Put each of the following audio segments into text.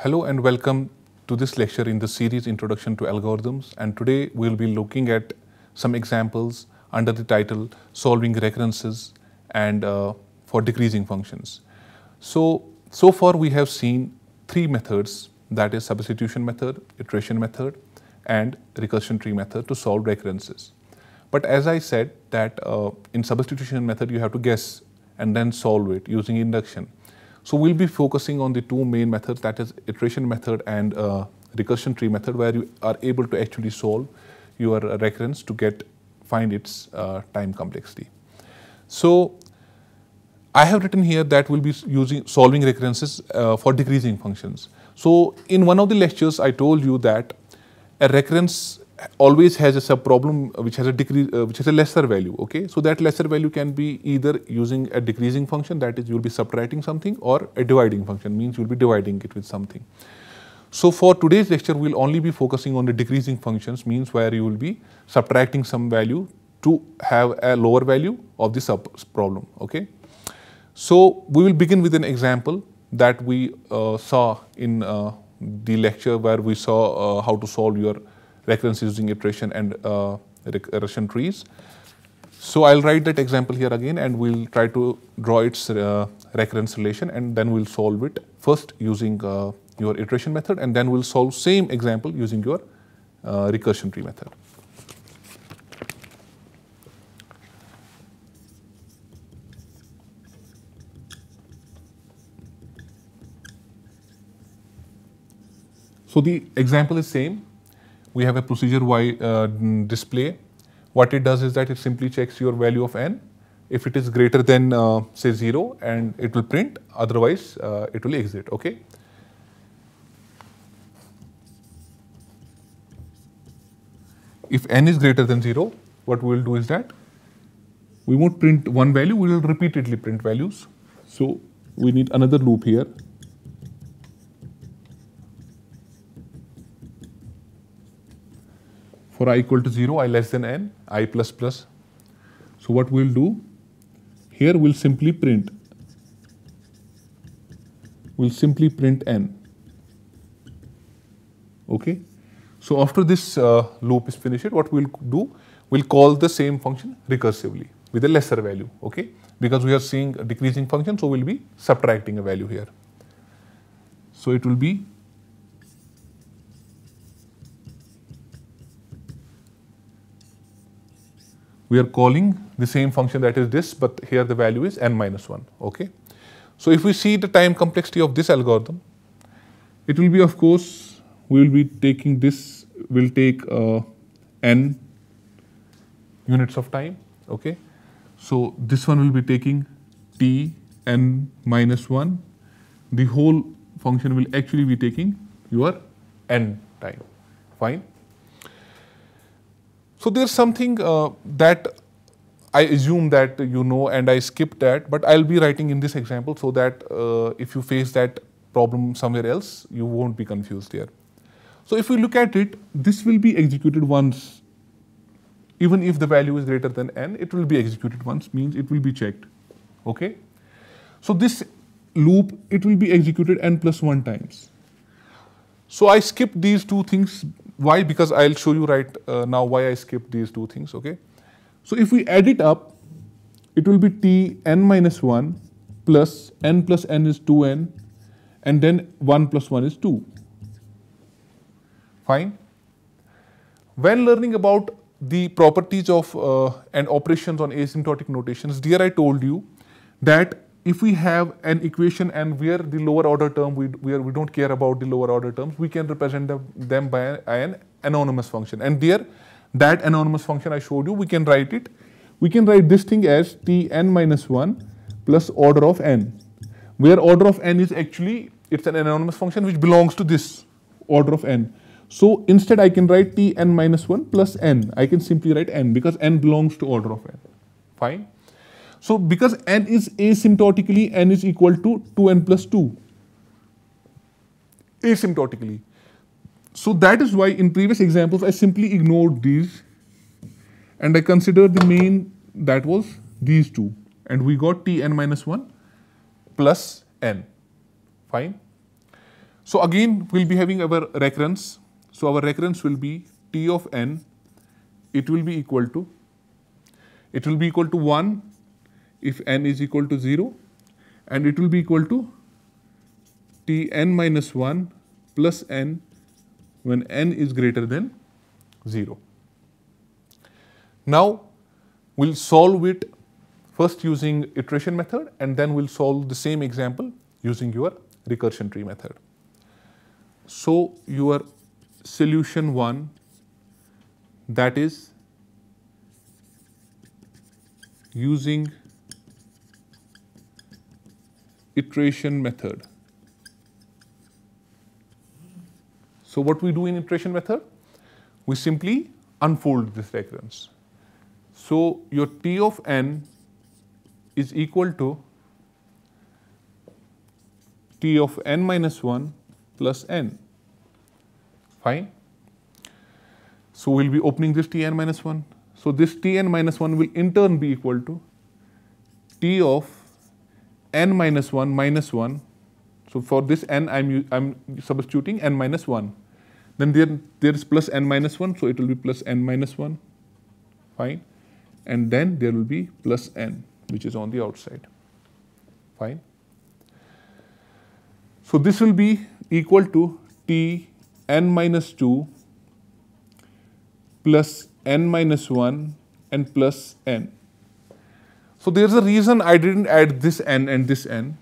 Hello and welcome to this lecture in the series Introduction to Algorithms, and today we will be looking at some examples under the title Solving Recurrences and for decreasing functions. So far we have seen three methods, that is substitution method, iteration method and recursion tree method to solve recurrences. But as I said that in substitution method you have to guess and then solve it using induction. So we'll be focusing on the two main methods, that is iteration method and recursion tree method, where you are able to actually solve your recurrence to find its time complexity. So I have written here that we'll be solving recurrences for decreasing functions. So in one of the lectures I told you that a recurrence always has a subproblem which has a lesser value. Okay, so that lesser value can be either using a decreasing function, that is you will be subtracting something, or a dividing function, means you will be dividing it with something. So for today's lecture we will only be focusing on the decreasing functions, means where you will be subtracting some value to have a lower value of the subproblem. Okay, so we will begin with an example that we saw in the lecture where we saw how to solve your recurrences using iteration and recursion trees. So I'll write that example here again and we'll try to draw its recurrence relation, and then we'll solve it first using your iteration method, and then we'll solve same example using your recursion tree method. So the example is same. We have a procedure Y display. What it does is that it simply checks your value of n. If it is greater than say 0, and it will print, otherwise it will exit. Okay. If n is greater than 0, what we will do is that we won't print one value, we will repeatedly print values. So we need another loop here. For I equal to 0, I less than n, I plus plus. So what we'll do here, we'll simply print n. Okay. So after this loop is finished, what we'll do, we'll call the same function recursively with a lesser value. Okay, because we are seeing a decreasing function, so we'll be subtracting a value here. So it will be we are calling the same function, that is this, but here the value is n minus 1. Okay. So if we see the time complexity of this algorithm, it will be, of course, we will be taking this, will take n units of time. Okay. So this one will be taking t n minus 1. The whole function will actually be taking your n time. Fine. So there's something that I assume that you know, and I skipped that, but I'll be writing in this example so that if you face that problem somewhere else, you won't be confused here. So if we look at it, this will be executed once. Even if the value is greater than n, it will be executed once, means it will be checked. Okay. So this loop, it will be executed n plus 1 times. So I skipped these two things. Why? Because I'll show you right now why I skipped these two things. Okay. So if we add it up, it will be t n minus 1 plus n is 2n, and then 1 plus 1 is 2. Fine. When learning about the properties of and operations on asymptotic notations, there I told you that if we have an equation and where the lower order term, we don't care about the lower order terms, we can represent them by an anonymous function. And there, that anonymous function I showed you, we can write it. We can write this thing as t n minus 1 plus order of n, where order of n is actually, it's an anonymous function which belongs to this order of n. So instead I can write t n minus 1 plus n. I can simply write n because n belongs to order of n. Fine. So because n is asymptotically, n is equal to 2n plus 2. Asymptotically. So that is why in previous examples I simply ignored these and I considered the main, that was these two. And we got t n minus 1 plus n. Fine. So again, we'll be having our recurrence. So our recurrence will be T of n. It will be equal to 1 if n is equal to 0, and it will be equal to Tn minus 1 plus n when n is greater than 0. Now we'll solve it first using iteration method, and then we'll solve the same example using your recursion tree method. So your solution 1, that is using iteration method. So what we do in iteration method? We simply unfold this recurrence. So your T of n is equal to T of n minus 1 plus n. Fine. So we'll be opening this Tn minus 1. So this Tn minus 1 will in turn be equal to T of n minus 1 minus 1. So for this n, I'm substituting n minus 1. Then there is plus n minus 1, so it will be plus n minus 1. Fine. And then there will be plus n, which is on the outside. Fine. So this will be equal to T n minus 2 plus n minus 1 and plus n. So there's a reason I didn't add this n and this n,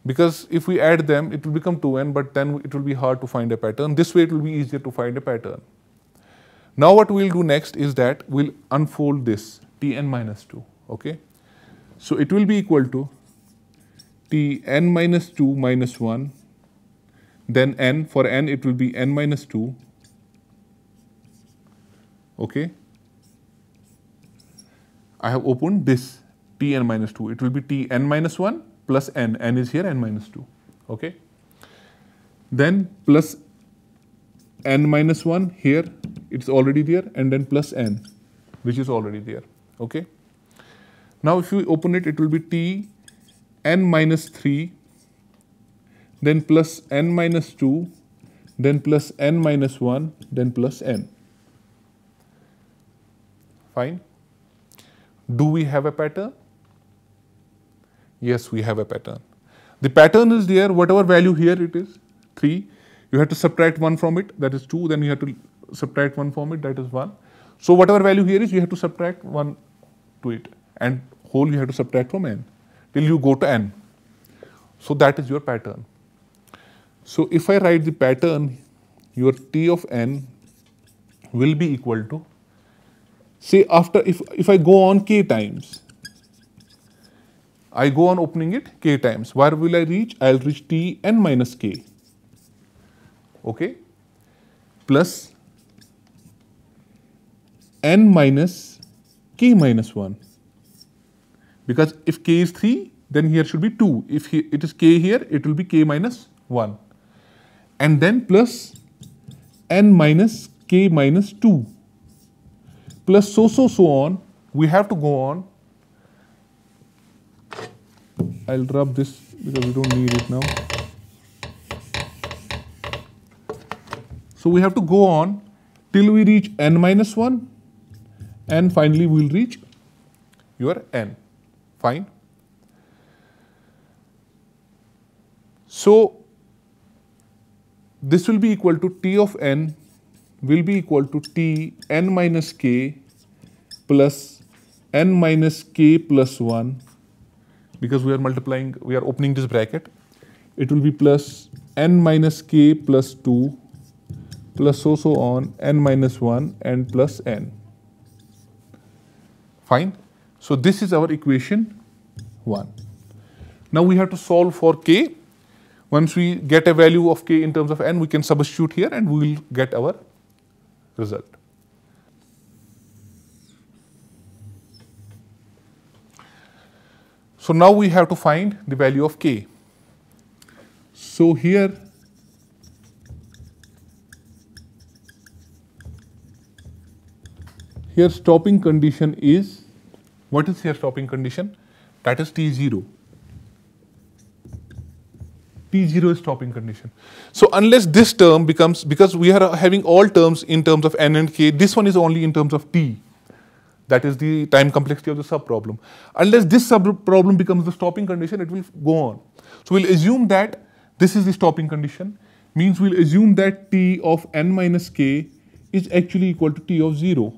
because if we add them, it will become 2n, but then it will be hard to find a pattern. This way it will be easier to find a pattern. Now what we'll do next is that we'll unfold this Tn minus 2, okay? So it will be equal to Tn minus 2 minus 1, then n, for n it will be n minus 2, okay? I have opened this Tn minus 2, it will be Tn minus 1 plus n is here, n minus 2, okay? Then plus n minus 1 here, it's already there, and then plus n, which is already there, okay? Now if you open it, it will be Tn minus 3, then plus n minus 2, then plus n minus 1, then plus n. Fine. Do we have a pattern? Yes, we have a pattern. The pattern is there, whatever value here it is, 3. You have to subtract 1 from it, that is 2. Then you have to subtract 1 from it, that is 1. So whatever value here is, you have to subtract 1 to it. And whole you have to subtract from n till you go to n. So that is your pattern. So if I write the pattern, your T of n will be equal to, say after, if I go on k times, I go on opening it k times. Where will I reach? I'll reach Tn minus k, okay, plus n minus k minus 1. Because if k is 3, then here should be 2. If it is k here, it will be k minus 1. And then plus n minus k minus 2. Plus so on. We have to go on. I'll rub this because we don't need it now. So we have to go on till we reach n minus 1, and finally we'll reach your n. Fine. So this will be equal to T of n will be equal to Tn minus k plus n minus k plus 1, because we are multiplying, we are opening this bracket. It will be plus n minus k plus 2 plus so on n minus 1 and plus n. Fine. So this is our equation 1. Now we have to solve for k. Once we get a value of k in terms of n, we can substitute here and we will get our result. So now we have to find the value of k. So here stopping condition is, what is here stopping condition? That is T0. T0 is stopping condition. So unless this term becomes, because we are having all terms in terms of n and k, this one is only in terms of t. That is the time complexity of the sub-problem. Unless this sub-problem becomes the stopping condition, it will go on. So we'll assume that this is the stopping condition, means we'll assume that t of n minus k is actually equal to t of 0,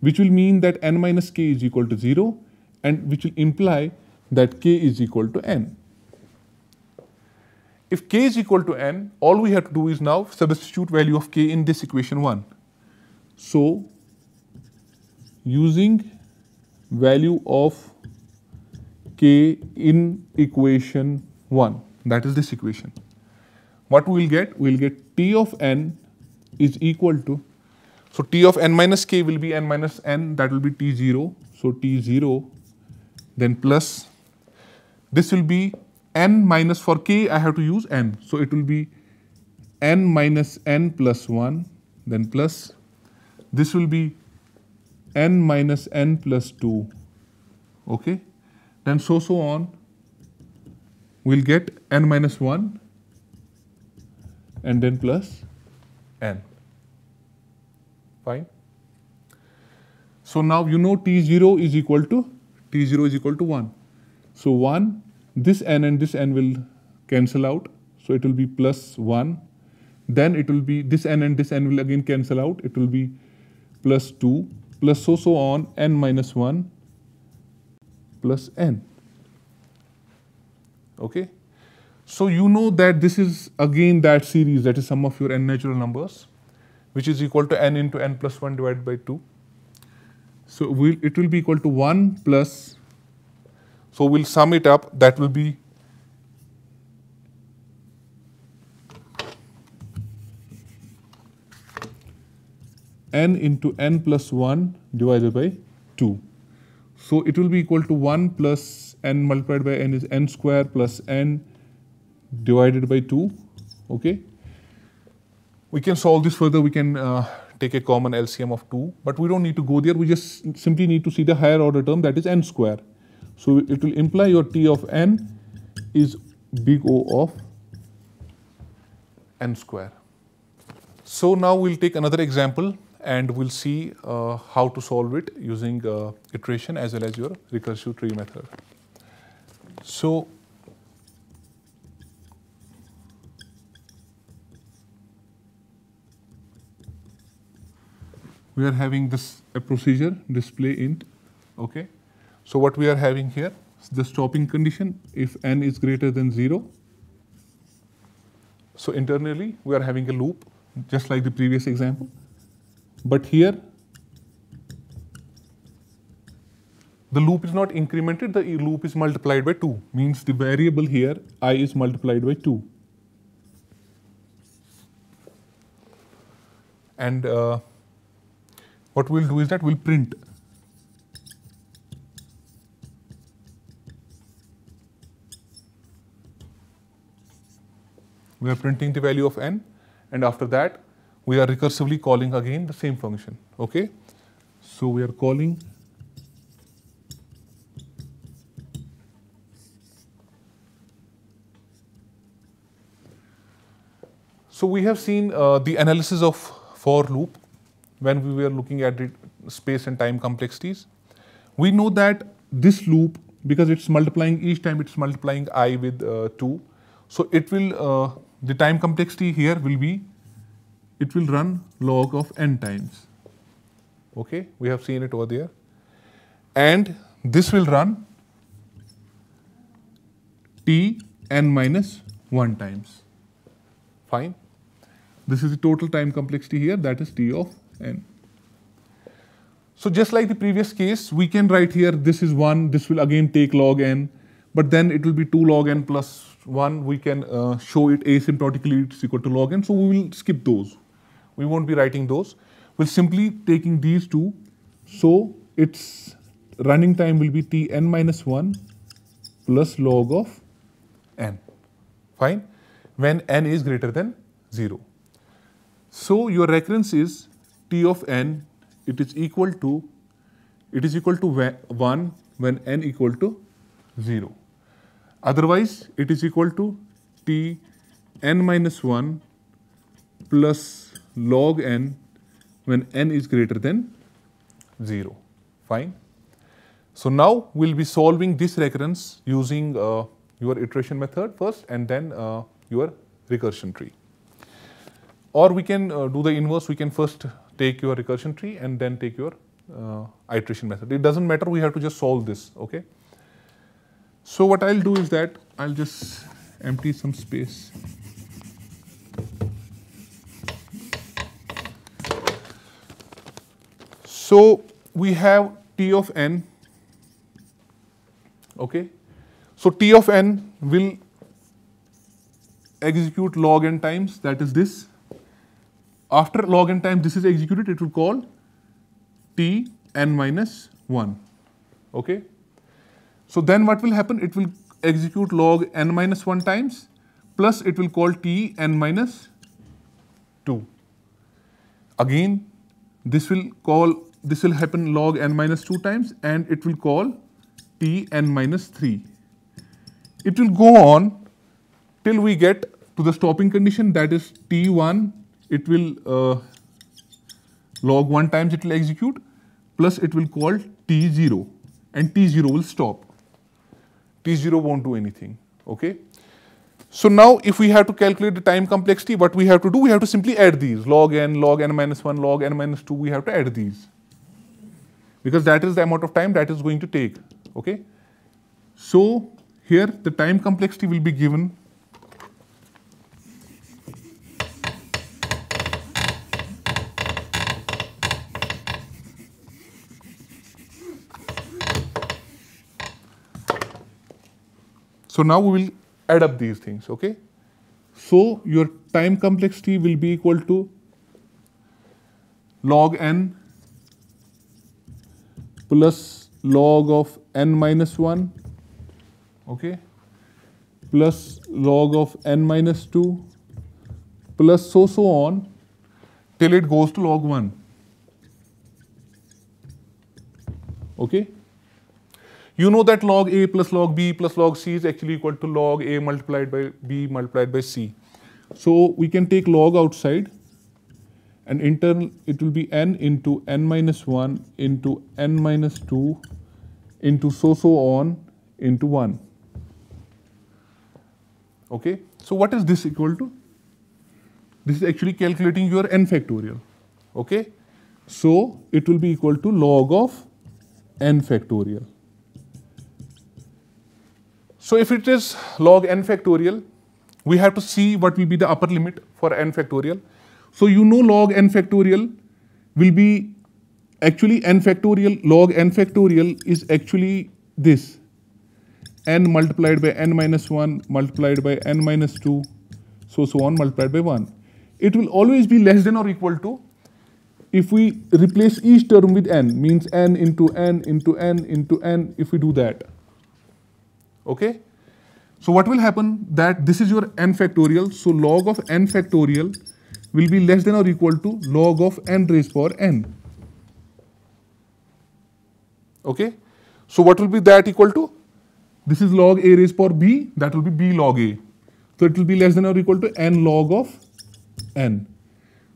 which will mean that n minus k is equal to 0, and which will imply that k is equal to n. If k is equal to n, all we have to do is now substitute value of k in this equation 1. So, using value of k in equation 1, that is this equation, what we will get? We will get t of n is equal to, so t of n minus k will be n minus n, that will be t0. So, t0 then plus, this will be n minus, for k I have to use n. So, it will be n minus n plus 1, then plus, this will be n minus n plus 2, okay. Then so on, we will get n minus 1 and then plus n, fine. So, now you know T0 is equal to 1. So, 1, this n and this n will cancel out. So, it will be plus 1. Then it will be this n and this n will again cancel out. It will be plus 2 plus so on n minus 1 plus n. Okay. So, you know that this is again that series, that is sum of your n natural numbers, which is equal to n into n plus 1 divided by 2. So, it will be equal to 1 plus, so we'll sum it up, that will be n into n plus 1 divided by 2. So, it will be equal to 1 plus n multiplied by n is n square plus n divided by 2, okay. We can solve this further, we can take a common LCM of 2, but we don't need to go there, we just simply need to see the higher order term, that is n square. So, it will imply your T of n is big O of n square. So, now we will take another example and we will see how to solve it using iteration as well as your recursive tree method. So, we are having this a procedure display int, okay. So, what we are having here is the stopping condition if n is greater than 0. So, internally we are having a loop just like the previous example, but here the loop is not incremented, the loop is multiplied by 2, means the variable here I is multiplied by 2. And what we will do is that we will print we are printing the value of n, and after that we are recursively calling again the same function, okay. So, we are calling so we have seen the analysis of for loop when we were looking at the space and time complexities. We know that this loop, because it's multiplying each time, it's multiplying I with 2. So, it will the time complexity here will be, it will run log of n times, okay. We have seen it over there, and this will run t n minus 1 times, fine. This is the total time complexity here, that is t of n. So, just like the previous case, we can write here this is 1, this will again take log n, but then it will be 2 log n plus 1, we can show it asymptotically, it's equal to log n. So, we will skip those, we won't be writing those, we'll simply taking these two. So, its running time will be t n minus 1 plus log of n, fine, when n is greater than 0. So, your recurrence is t of n, it is equal to 1 when n equal to 0. Otherwise, it is equal to t n minus 1 plus log n when n is greater than 0. Fine. So now we'll be solving this recurrence using your iteration method first and then your recursion tree. Or we can do the inverse, we can first take your recursion tree and then take your iteration method. It doesn't matter, we have to just solve this, okay? So what I'll do is that I'll just empty some space. So we have t of n, okay? So t of n will execute log n times, that is this. After log n times this is executed, it will call t n minus 1, okay? So then what will happen? It will execute log n minus 1 times, plus it will call t n minus 2. Again, this will happen log n minus 2 times, and it will call t n minus 3. It will go on till we get to the stopping condition, that is t1. It will log 1 times it will execute, plus it will call t0, and t0 will stop. T0 won't do anything, okay? So now if we have to calculate the time complexity, what we have to do? We have to simply add these, log n minus 1, log n minus 2, we have to add these. Because that is the amount of time that is going to take, okay? So here the time complexity will be given So now we will add up these things, okay? So your time complexity will be equal to log n plus log of n minus 1, okay, plus log of n minus 2, plus so on till it goes to log 1, okay? You know that log a plus log b plus log c is actually equal to log a multiplied by b multiplied by c. So we can take log outside, and in turn it will be n into n minus 1 into n minus 2 into so on into 1. Okay, so what is this equal to? This is actually calculating your n factorial. Okay, so it will be equal to log of n factorial. So if it is log n factorial, we have to see what will be the upper limit for n factorial. So you know log n factorial will be actually n factorial, log n factorial is actually this, n multiplied by n minus 1 multiplied by n minus 2, so on multiplied by 1. It will always be less than or equal to, if we replace each term with n, means n into n into n into n, if we do that. Okay, so what will happen, that this is your n factorial, so log of n factorial will be less than or equal to log of n raised power n. Okay, so what will be that equal to? This is log a raised power b, that will be b log a. So it will be less than or equal to n log of n.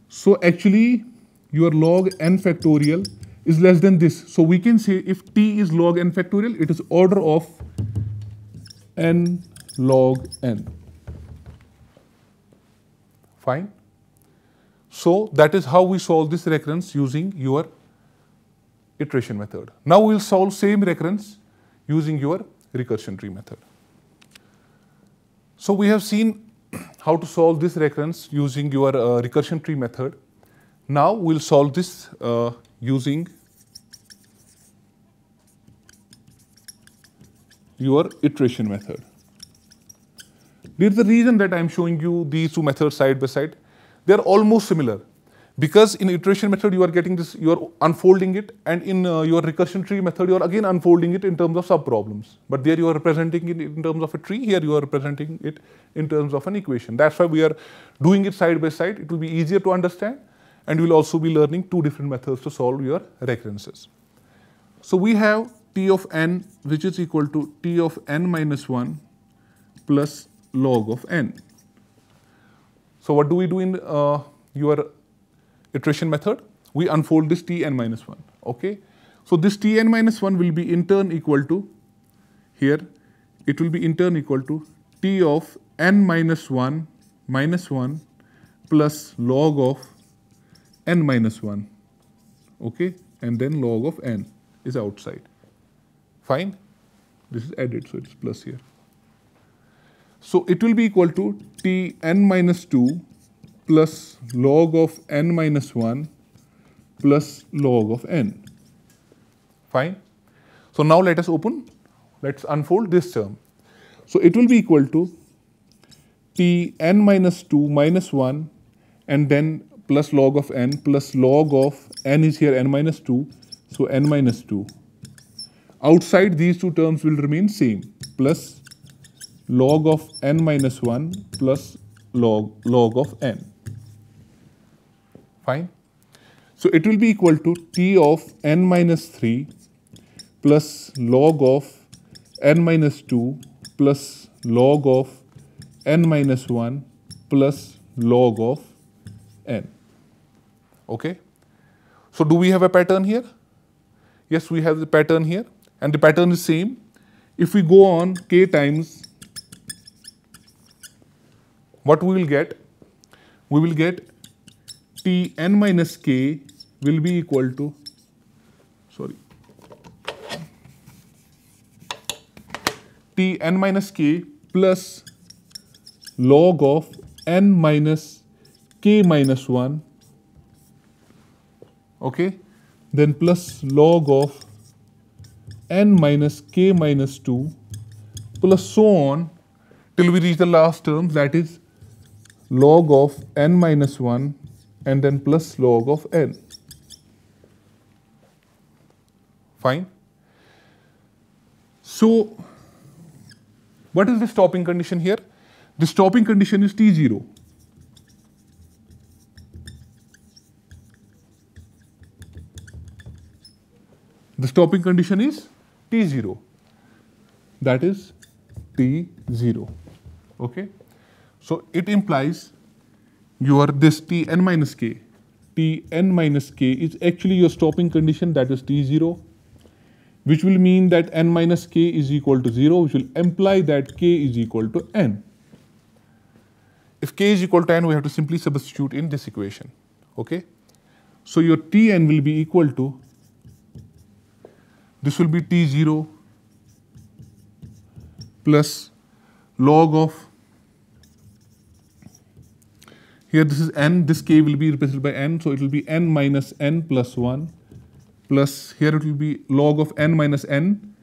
So actually your log n factorial is less than this. So we can say if t is log n factorial, it is order of n log n. Fine. So that is how we solve this recurrence using your iteration method. Now we will solve same recurrence using your recursion tree method. So we have seen how to solve this recurrence using your recursion tree method. Now we will solve this using your iteration method. There is a reason that I am showing you these two methods side by side. They are almost similar, because in iteration method you are getting this, you are unfolding it, and in your recursion tree method you are again unfolding it in terms of sub-problems. But there you are representing it in terms of a tree, here you are representing it in terms of an equation. That's why we are doing it side by side. It will be easier to understand, and you will also be learning two different methods to solve your recurrences. So we have t of n, which is equal to t of n minus 1 plus log of n. So what do we do in your iteration method? We unfold this Tn minus 1. Okay. So this Tn minus 1 will be in turn equal to, here it will be in turn equal to T of n minus 1 plus log of n minus 1. Okay. And then log of n is outside. Fine. This is added, so it's plus here. So it will be equal to Tn minus 2 plus log of n minus 1 plus log of n. Fine. So now let's unfold this term. So it will be equal to Tn minus 2 minus 1 and then plus log of n plus log of n is here n minus 2, so n minus 2. Outside these two terms will remain same, plus log of n minus 1 plus log of n. Fine. So it will be equal to T of n minus 3 plus log of n minus 2 plus log of n minus 1 plus log of n. Okay. So do we have a pattern here? Yes, we have the pattern here, and the pattern is same. If we go on k times, what we will get? We will get Tn minus k will be equal to, Tn minus k plus log of n minus k minus 1, okay, then plus log of n minus k minus 2 plus so on till we reach the last term, that is log of n minus 1 and then plus log of n. Fine. So what is the stopping condition here? The stopping condition is T0. The stopping condition is T0. That is T0. Okay. So it implies your this Tn minus k. Tn minus k is actually your stopping condition, that is T0, which will mean that n minus k is equal to 0, which will imply that k is equal to n. If k is equal to n, we have to simply substitute in this equation. Okay. So your Tn will be equal to, this will be T0 plus log of, here this is n, this k will be represented by n, so it will be n minus n plus 1 plus here it will be log of n minus n.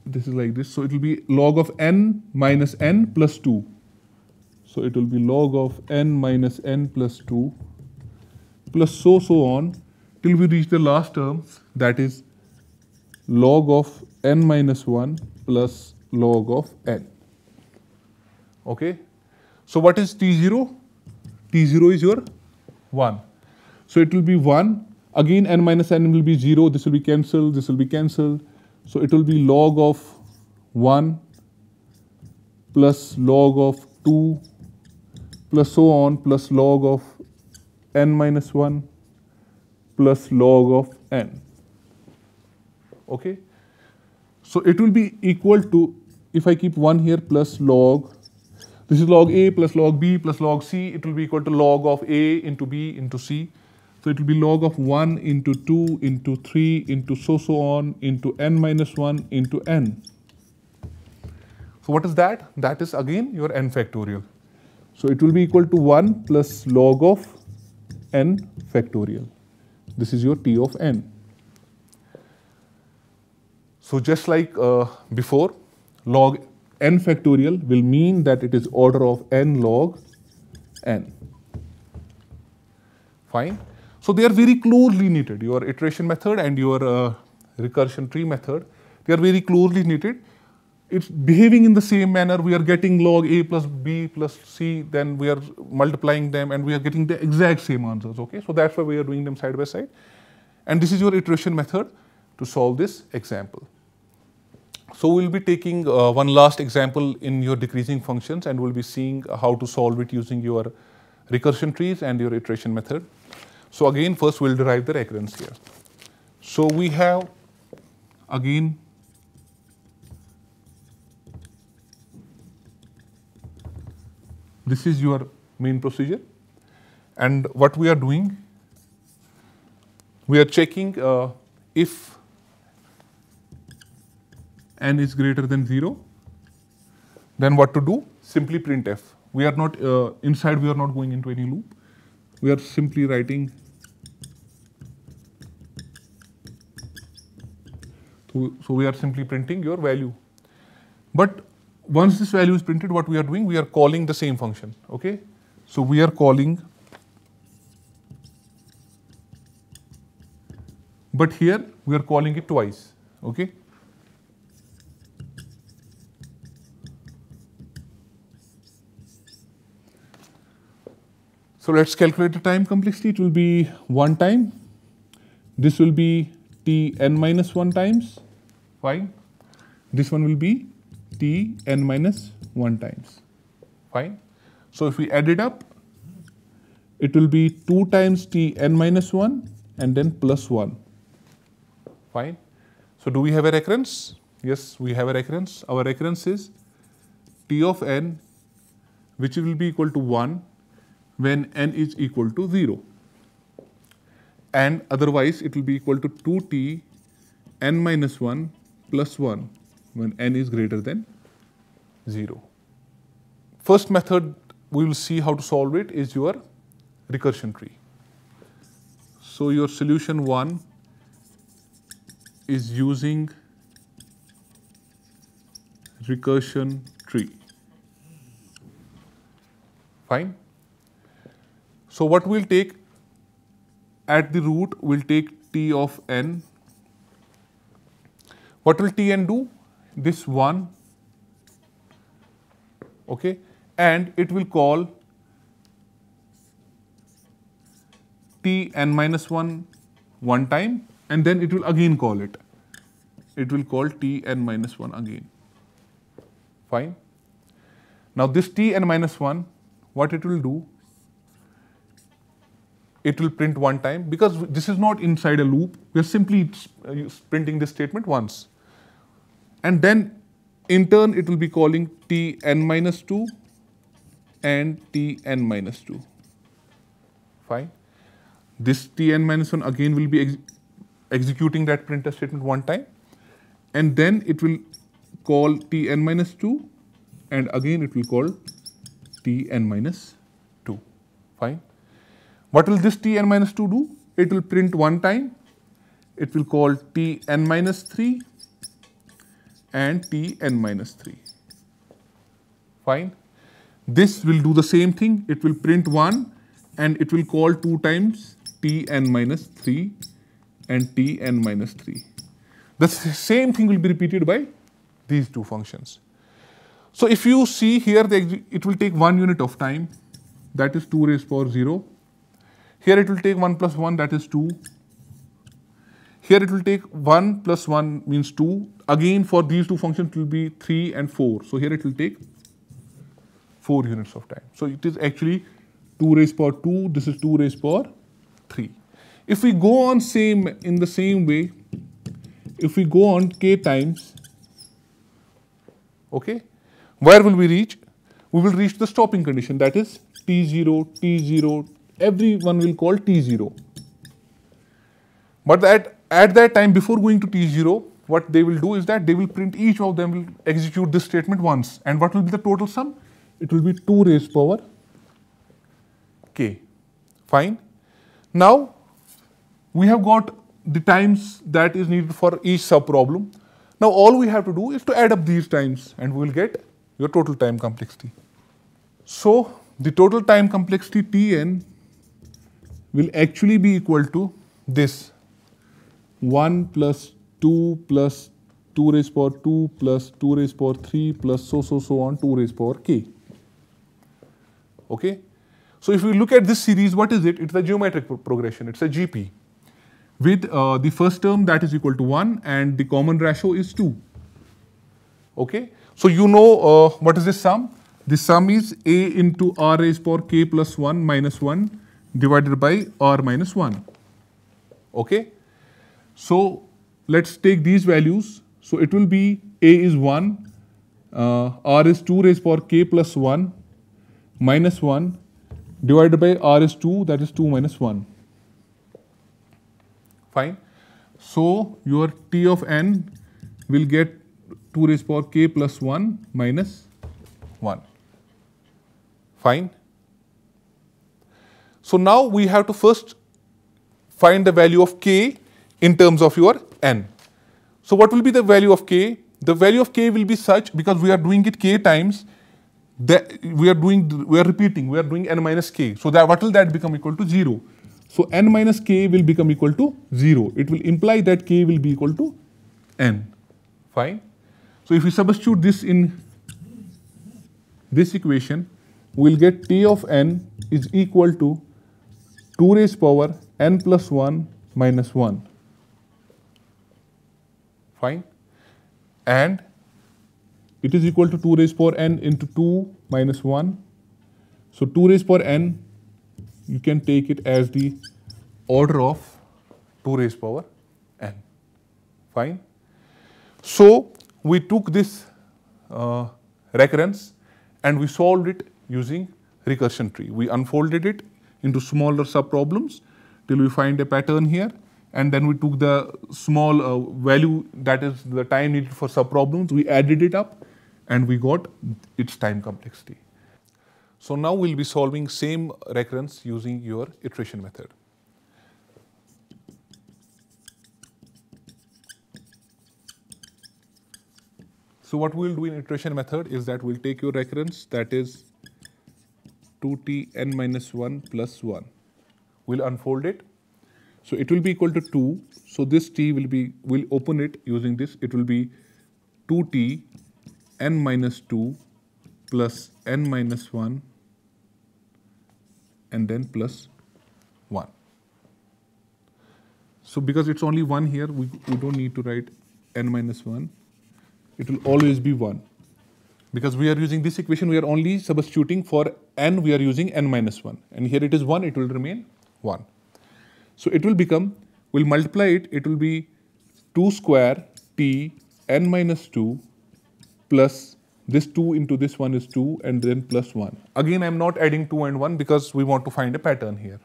This is like this, so it will be log of n minus n plus 2. So it will be log of n minus n plus 2 plus so on till we reach the last term, that is log of n minus 1 plus log of n. Okay. So what is T0? T0 is your 1. So it will be 1. Again n minus n will be 0. This will be cancelled. This will be cancelled. So it will be log of 1 plus log of 2 plus so on plus log of n minus 1 plus log of n. Okay. So it will be equal to, if I keep 1 here plus log, this is log a plus log b plus log c, it will be equal to log of a into b into c. So it will be log of 1 into 2 into 3 into so on into n minus 1 into n. So what is that? That is again your n factorial. So it will be equal to 1 plus log of n factorial. This is your T of n. So just like before, log n factorial will mean that it is order of n log n. Fine. So they are very closely knitted. Your iteration method and your recursion tree method, they are very closely knitted. It's behaving in the same manner. We are getting log a plus b plus c, then we are multiplying them and we are getting the exact same answers. Okay, so that's why we are doing them side by side. And this is your iteration method to solve this example. So we'll be taking one last example in your decreasing functions, and we'll be seeing how to solve it using your recursion trees and your iteration method. So again, first we'll derive the recurrence here. So we have again this is your main procedure, and what we are doing, we are checking if n is greater than 0, then what to do? Simply printf. We are not inside, we are not going into any loop. We are simply writing, so we are simply printing your value. But once this value is printed, what we are doing? We are calling the same function, okay? So we are calling, but here we are calling it twice, okay? So let's calculate the time complexity. It will be 1 time. This will be Tn minus 1 times, fine. This one will be Tn minus 1 times, fine. So if we add it up, it will be 2 times Tn minus 1 and then plus 1, fine. So do we have a recurrence? Yes, we have a recurrence. Our recurrence is T of n, which will be equal to 1 when n is equal to 0, and otherwise it will be equal to 2t n minus 1 plus 1 when n is greater than 0. First method we will see how to solve it is your recursion tree. So your solution 1 is using recursion tree, fine. So what we'll take at the root, we'll take t of n. What will Tn do? This 1, okay, and it will call Tn minus 1 one time, and then it will again call it. It will call Tn minus 1 again, fine. Now this Tn minus 1, what it will do? It will print 1 time, because this is not inside a loop. We are simply printing this statement once. And then in turn it will be calling Tn minus 2 and Tn minus 2, fine. This Tn minus 1 again will be executing that printf statement 1 time, and then it will call Tn minus 2 and again it will call Tn minus 2, fine. What will this Tn minus 2 do? It will print 1 time, it will call Tn minus 3 and Tn minus 3, fine. This will do the same thing, it will print 1 and it will call 2 times Tn minus 3 and Tn minus 3. The same thing will be repeated by these two functions. So if you see here, it will take 1 unit of time, that is 2 raised power 0. Here it will take 1 plus 1, that is 2. Here it will take 1 plus 1 means 2. Again for these two functions it will be 3 and 4. So here it will take 4 units of time. So it is actually 2 raised power 2, this is 2 raised power 3. If we go on in the same way, if we go on k times, okay, where will we reach? We will reach the stopping condition, that is T0, T0, everyone will call T0. But at that time, before going to T0, what they will do is that they will print, each of them will execute this statement once. And what will be the total sum? It will be 2 raised power k, fine. Now, we have got the times that is needed for each sub-problem. Now, all we have to do is to add up these times and we will get your total time complexity. So, the total time complexity Tn will actually be equal to this 1 plus 2 plus 2 raised power 2 plus 2 raised power 3 plus so on 2 raised power k. Okay? So if we look at this series, what is it? It's a geometric progression, it's a GP with the first term that is equal to 1 and the common ratio is 2. Okay, so you know what is this sum? This sum is a into r raised power k plus 1 minus 1 divided by r minus 1. Okay, so let's take these values. So it will be a is 1, r is 2 raised power k plus 1 minus 1 divided by r is 2, that is 2 minus 1. Fine. So your t of n will get 2 raised power k plus 1 minus 1. Fine. So now we have to first find the value of k in terms of your n. So what will be the value of k? The value of k will be such, because we are doing it k times, that we are doing n minus k. So that what will that become equal to 0? So n minus k will become equal to 0. It will imply that k will be equal to n. Fine. So if we substitute this in this equation, we will get t of n is equal to 2 raised power n plus 1 minus 1. Fine. And it is equal to 2 raised power n into 2 minus 1. So 2 raised power n, you can take it as the order of 2 raised power n. Fine. So we took this recurrence and we solved it using recursion tree. We unfolded it into smaller subproblems till we find a pattern here, and then we took the small value, that is the time needed for subproblems, we added it up and we got its time complexity. So now we'll be solving same recurrence using your iteration method. So what we'll do in iteration method is that we'll take your recurrence, that is 2t n minus 1 plus 1. We'll unfold it. So it will be equal to 2. So this t will be, we'll open it using this. It will be 2t n minus 2 plus n minus 1 and then plus 1. So because it's only 1 here, we don't need to write n minus 1. It will always be 1. Because we are using this equation, we are only substituting for n, we are using n minus 1. And here it is 1, it will remain 1. So it will become, we'll multiply it, it will be 2 square t n minus 2 plus this 2 into this 1 is 2 and then plus 1. Again, I am not adding 2 and 1 because we want to find a pattern here.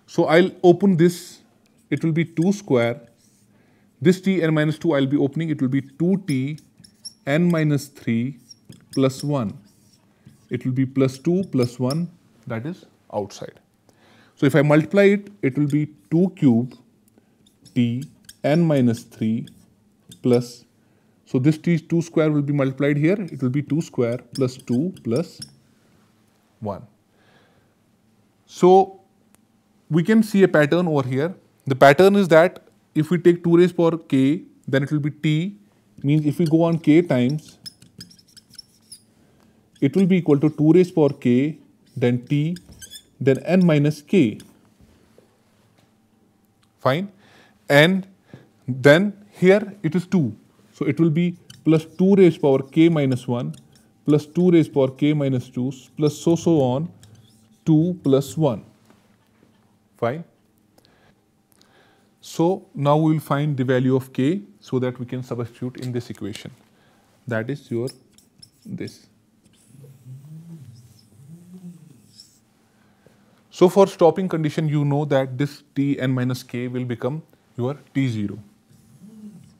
So I'll open this, it will be 2 square. This t n minus 2 I'll be opening, it will be 2t n minus 3 plus 1. It will be plus 2 plus 1, that is outside. So if I multiply it, it will be 2 cube t n minus 3 plus, so this t 2 square will be multiplied here, it will be 2 square plus 2 plus 1. So we can see a pattern over here. The pattern is that if we take 2 raised power k, then it will be t, means if we go on k times, it will be equal to 2 raised power k, then t, then n minus k. Fine. And then here it is 2. So it will be plus 2 raised power k minus 1 plus 2 raised power k minus 2 plus so on 2 plus 1. Fine. So now we will find the value of k so that we can substitute in this equation. That is your this. So for stopping condition, you know that this t n minus k will become your t0.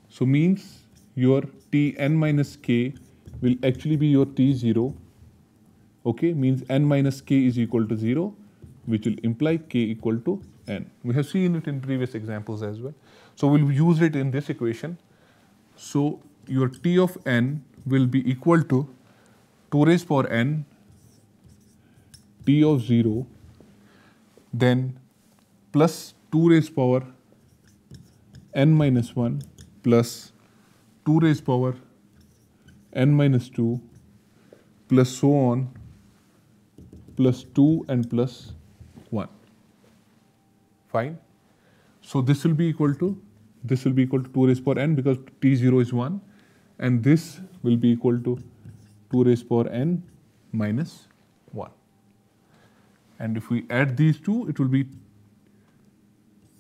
So means your t n minus k will actually be your t0. Okay, means n minus k is equal to 0, which will imply k equal to n. We have seen it in previous examples as well. So we'll use it in this equation. So your t of n will be equal to 2 raised power n t of 0, then plus 2 raised power n minus 1 plus 2 raised power n minus 2 plus so on plus 2 and plus 1. Fine. So this will be equal to 2 raised power n because t0 is 1, and this will be equal to 2 raised power n minus 1. And if we add these two, it will be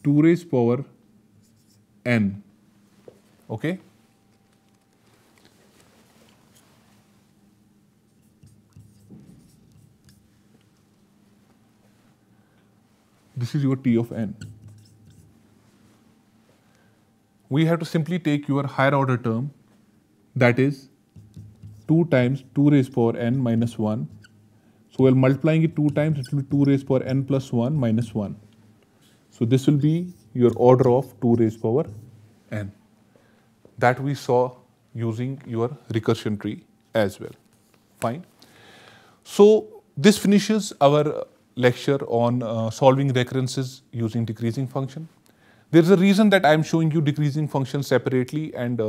2 raised power n. Okay? This is your T of n. We have to simply take your higher order term, that is 2 times 2 raised power n minus 1. So while multiplying it 2 times, it will be 2 raised power n plus 1 minus 1. So this will be your order of 2 raised power n. That we saw using your recursion tree as well. Fine. So this finishes our lecture on solving recurrences using decreasing function. There is a reason that I am showing you decreasing functions separately, and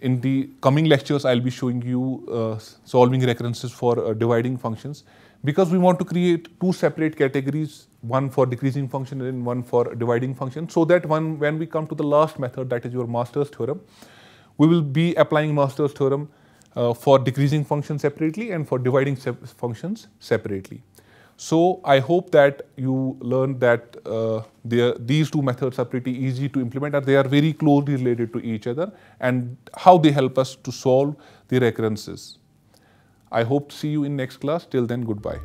in the coming lectures I will be showing you solving recurrences for dividing functions, because we want to create two separate categories, one for decreasing function and one for dividing function, so that when we come to the last method, that is your Master's theorem, we will be applying Master's theorem for decreasing functions separately and for dividing functions separately. So I hope that you learned that these two methods are pretty easy to implement, and they are very closely related to each other, and how they help us to solve the recurrences. I hope to see you in next class. Till then, goodbye.